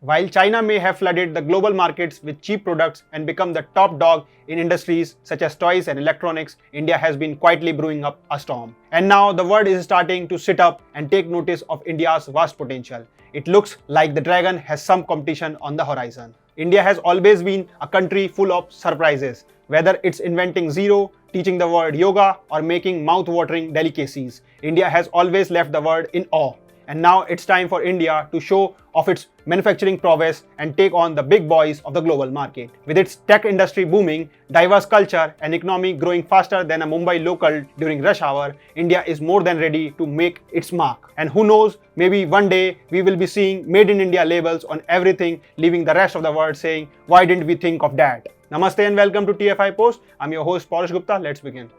While China may have flooded the global markets with cheap products and become the top dog in industries such as toys and electronics, India has been quietly brewing up a storm. And now the world is starting to sit up and take notice of India's vast potential. It looks like the dragon has some competition on the horizon. India has always been a country full of surprises. Whether it's inventing zero, teaching the world yoga, or making mouth-watering delicacies, India has always left the world in awe. And now it's time for India to show off its manufacturing prowess and take on the big boys of the global market. With its tech industry booming, diverse culture, and economy growing faster than a Mumbai local during rush hour, India is more than ready to make its mark. And who knows, maybe one day we will be seeing Made in India labels on everything, leaving the rest of the world saying, why didn't we think of that? Namaste and welcome to TFI Post. I'm your host Pauresh Gupta. Let's begin.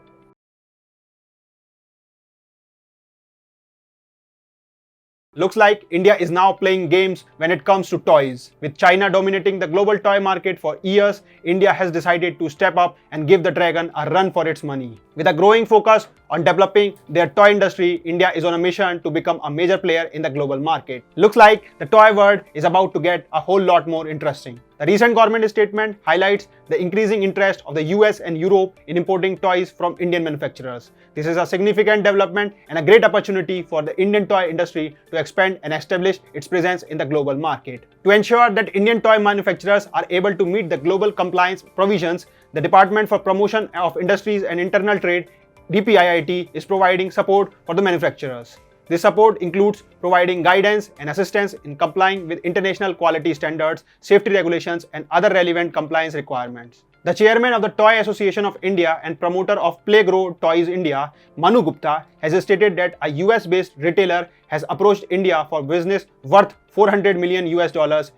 Looks like India is now playing games when it comes to toys. With China dominating the global toy market for years, India has decided to step up and give the dragon a run for its money. With a growing focus on developing their toy industry, India is on a mission to become a major player in the global market. Looks like the toy world is about to get a whole lot more interesting. The recent government statement highlights the increasing interest of the US and Europe in importing toys from Indian manufacturers. This is a significant development and a great opportunity for the Indian toy industry to expand and establish its presence in the global market. To ensure that Indian toy manufacturers are able to meet the global compliance provisions, the Department for Promotion of Industries and Internal Trade DPIIT is providing support for the manufacturers. This support includes providing guidance and assistance in complying with international quality standards, safety regulations, and other relevant compliance requirements. The chairman of the Toy Association of India and promoter of Playgrow Toys India, Manu Gupta, has stated that a US-based retailer has approached India for business worth $400 million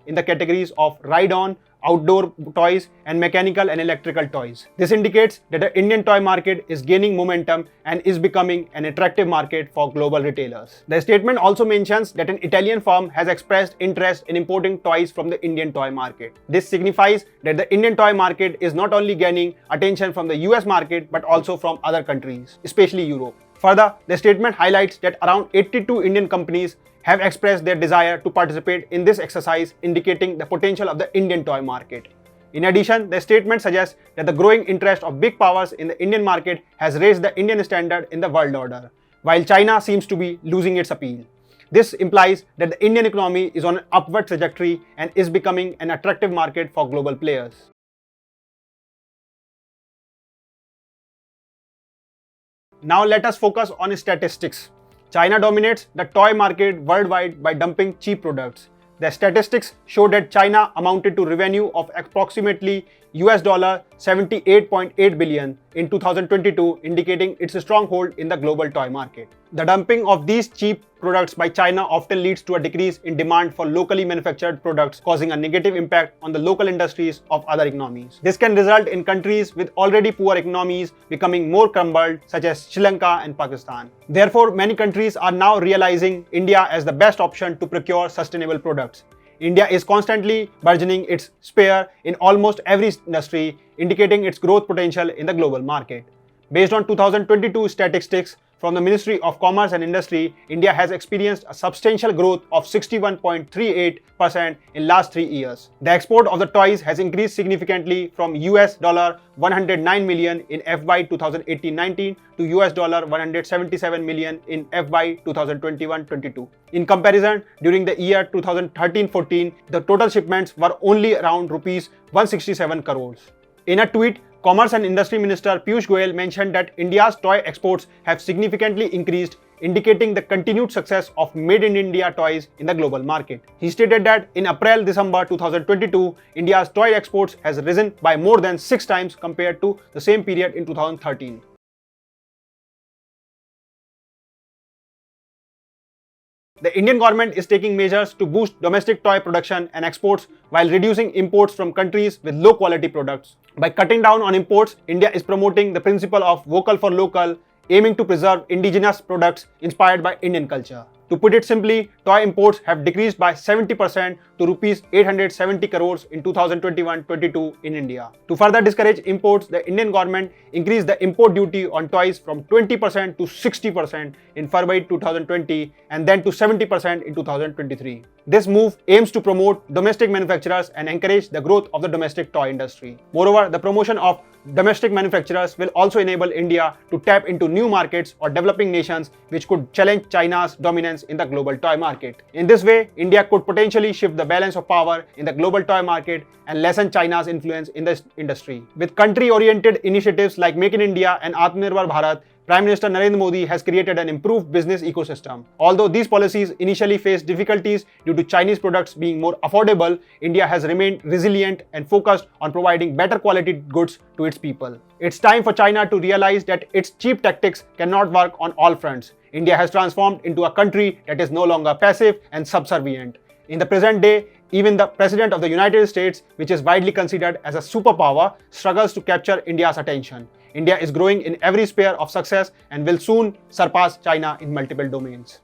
in the categories of ride-on, outdoor toys, and mechanical and electrical toys. This indicates that the Indian toy market is gaining momentum and is becoming an attractive market for global retailers. The statement also mentions that an Italian firm has expressed interest in importing toys from the Indian toy market. This signifies that the Indian toy market is not only gaining attention from the US market but also from other countries, especially Europe. Further, the statement highlights that around 82 Indian companies have expressed their desire to participate in this exercise, indicating the potential of the Indian toy market. In addition, the statement suggests that the growing interest of big powers in the Indian market has raised the Indian standard in the world order, while China seems to be losing its appeal. This implies that the Indian economy is on an upward trajectory and is becoming an attractive market for global players. Now let us focus on statistics. China dominates the toy market worldwide by dumping cheap products. The statistics show that China amounted to revenue of approximately $78.8 billion in 2022, indicating its stronghold in the global toy market. The dumping of these cheap products by China often leads to a decrease in demand for locally manufactured products, causing a negative impact on the local industries of other economies. This can result in countries with already poor economies becoming more crumbled, such as Sri Lanka and Pakistan. Therefore, many countries are now realizing India as the best option to procure sustainable products. India is constantly burgeoning its share in almost every industry, indicating its growth potential in the global market. Based on 2022 statistics from the Ministry of Commerce and Industry, India has experienced a substantial growth of 61.38% in last 3 years. The export of the toys has increased significantly from $109 million in FY 2018-19 to $177 million in FY 2021-22. In comparison, during the year 2013-14, the total shipments were only around rupees 167 crores. In a tweet, Commerce and Industry Minister Piyush Goyal mentioned that India's toy exports have significantly increased, indicating the continued success of Made in India toys in the global market. He stated that in April-December 2022, India's toy exports has risen by more than 6 times compared to the same period in 2013. The Indian government is taking measures to boost domestic toy production and exports while reducing imports from countries with low quality products. By cutting down on imports, India is promoting the principle of vocal for local, aiming to preserve indigenous products inspired by Indian culture. To put it simply, toy imports have decreased by 70% to rupees 870 crores in 2021-22 in India. To further discourage imports, the Indian government increased the import duty on toys from 20% to 60% in February 2020 and then to 70% in 2023. This move aims to promote domestic manufacturers and encourage the growth of the domestic toy industry. Moreover, the promotion of domestic manufacturers will also enable India to tap into new markets or developing nations which could challenge China's dominance in the global toy market. In this way, India could potentially shift the balance of power in the global toy market and lessen China's influence in this industry. With country-oriented initiatives like Make in India and Atmanirbhar Bharat, Prime Minister Narendra Modi has created an improved business ecosystem. Although these policies initially faced difficulties due to Chinese products being more affordable, India has remained resilient and focused on providing better quality goods to its people. It's time for China to realize that its cheap tactics cannot work on all fronts. India has transformed into a country that is no longer passive and subservient. In the present day, even the President of the United States, which is widely considered as a superpower, struggles to capture India's attention. India is growing in every sphere of success and will soon surpass China in multiple domains.